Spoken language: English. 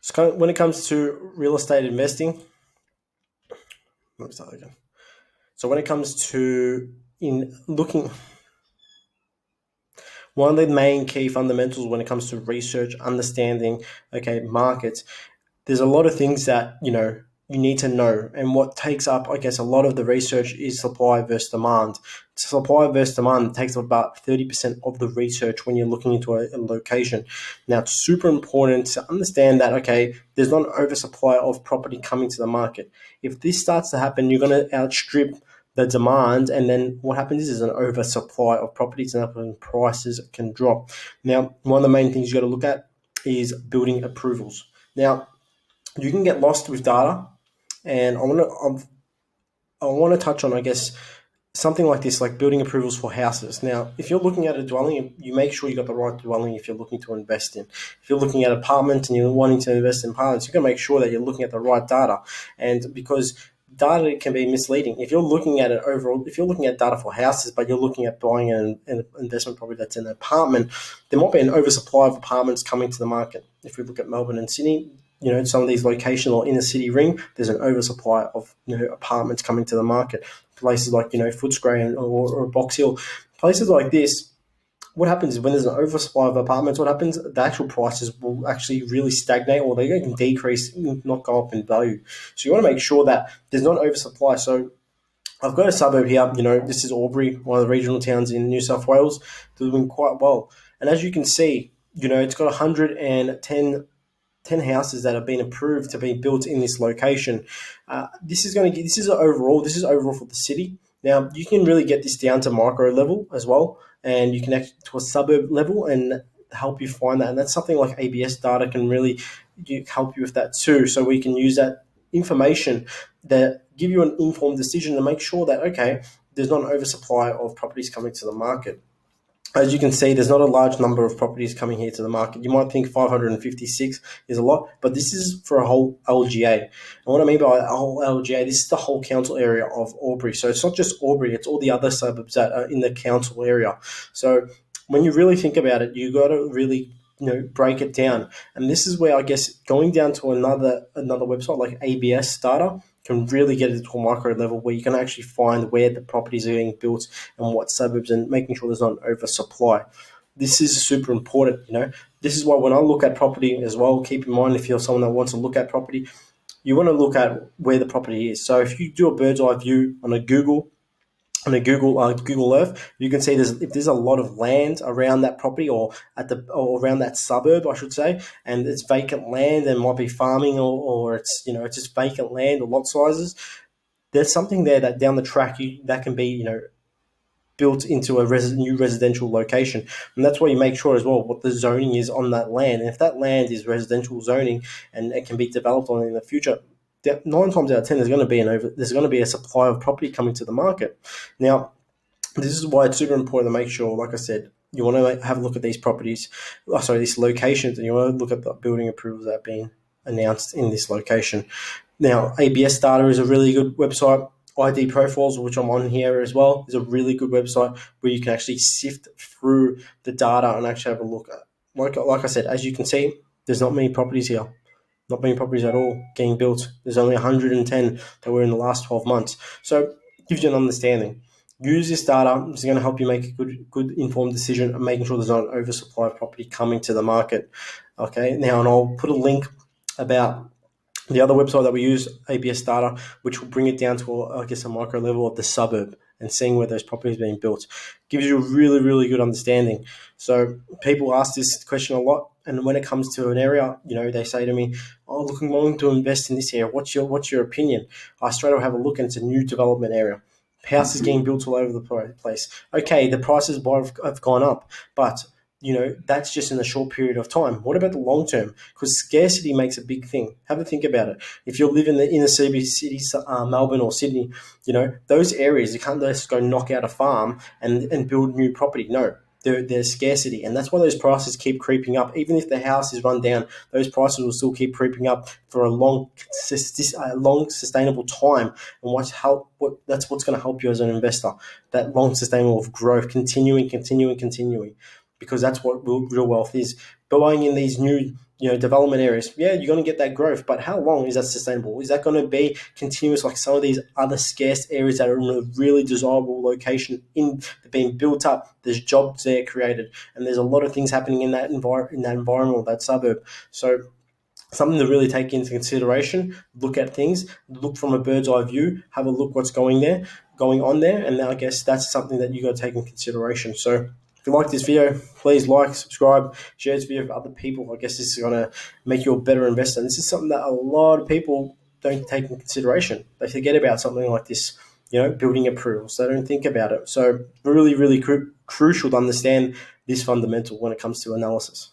So when it comes to real estate investing, let me start again. So when it comes to in looking, one of the main key fundamentals when it comes to research, understanding, okay, markets, there's a lot of things that, you need to know. And what takes up, I guess, a lot of the research is supply versus demand. Supply versus demand takes up about 30% of the research when you're looking into a location. Now, it's super important to understand that, okay, there's not an oversupply of property coming to the market. If this starts to happen, you're going to outstrip the demand, and then what happens is an oversupply of properties, and prices can drop. Now, one of the main things you got to look at is building approvals. Now, you can get lost with data, and I want to touch on, I guess, something like this, like building approvals for houses. Now, if you're looking at a dwelling, you make sure you got the right dwelling if you're looking to invest in. If you're looking at apartments and you're wanting to invest in apartments, you're going to make sure that you're looking at the right data. And because data can be misleading. If you're looking at it overall, if you're looking at data for houses, but you're looking at buying an investment property that's in an apartment, there might be an oversupply of apartments coming to the market. If we look at Melbourne and Sydney, some of these locations or inner city ring, there's an oversupply of apartments coming to the market. Places like Footscray or Box Hill, places like this. What happens is when there's an oversupply of apartments, what happens? The actual prices will actually really stagnate, or they can decrease, not go up in value. So you want to make sure that there's not oversupply. So I've got a suburb here. This is Albury, one of the regional towns in New South Wales, doing quite well. And as you can see, it's got 110 houses that have been approved to be built in this location. This is overall for the city. Now you can really get this down to micro level as well, and you can actually to a suburb level and help you find that. And that's something like ABS data can really help you with that too. So we can use that information that give you an informed decision to make sure that, okay, there's not an oversupply of properties coming to the market. As you can see, there's not a large number of properties coming here to the market. You might think 556 is a lot, but this is for a whole LGA. And what I mean by a whole LGA, this is the whole council area of Albury. So it's not just Albury, it's all the other suburbs that are in the council area. So when you really think about it, you got to really break it down. And this is where I guess going down to another website like ABS data can really get it to a micro level where you can actually find where the properties are being built and what suburbs, and making sure there's not an oversupply. This is super important. This is why when I look at property as well, keep in mind if you're someone that wants to look at property, you want to look at where the property is. So if you do a bird's eye view on a Google Google Earth, you can see if there's a lot of land around that property or around that suburb, I should say, and it's vacant land and might be farming or it's just vacant land or lot sizes. There's something there that down the track that can be built into a new residential location, and that's why you make sure as well what the zoning is on that land. And if that land is residential zoning and it can be developed on in the future, 9 times out of 10 there's going to be a supply of property coming to the market. Now, this is why it's super important to make sure, like I said, you want to have a look at these these locations, and you want to look at the building approvals that have been announced in this location. Now, ABS data is a really good website. ID Profiles, which I'm on here as well, is a really good website where you can actually sift through the data and actually have a look at. Like I said, as you can see, there's not many properties here. Not many properties at all getting built. There's only 110 that were in the last 12 months. So it gives you an understanding. Use this data. It's going to help you make a good informed decision and making sure there's not an oversupply of property coming to the market. Okay, now, and I'll put a link about the other website that we use, ABS data, which will bring it down to, I guess, a micro level of the suburb and seeing where those properties are being built. Gives you a really, really good understanding. So people ask this question a lot, and when it comes to an area, they say to me, "Oh, look, I'm going to invest in this area. What's your opinion?" I straight away have a look, and it's a new development area. Houses getting built all over the place. Okay, the prices have gone up, but that's just in a short period of time. What about the long term? Because scarcity makes a big thing. Have a think about it. If you live in the inner cities, Melbourne or Sydney, those areas, you can't just go knock out a farm and build new property. No, there's scarcity, and that's why those prices keep creeping up. Even if the house is run down, those prices will still keep creeping up for a long sustainable time. And that's what's going to help you as an investor. That long sustainable growth, continuing, because that's what real wealth is. Buying in these new, development areas, yeah, you're going to get that growth, but how long is that sustainable? Is that going to be continuous like some of these other scarce areas that are in a really desirable location being built up? There's jobs there created, and there's a lot of things happening in that environment or that suburb. So something to really take into consideration. Look at things, look from a bird's eye view, have a look what's going on there, and I guess that's something that you got to take in consideration. So if you like this video, please like, subscribe, share this video with other people. I guess this is going to make you a better investor. And this is something that a lot of people don't take in consideration. They forget about something like this, building approvals. They don't think about it. So really, really crucial to understand this fundamental when it comes to analysis.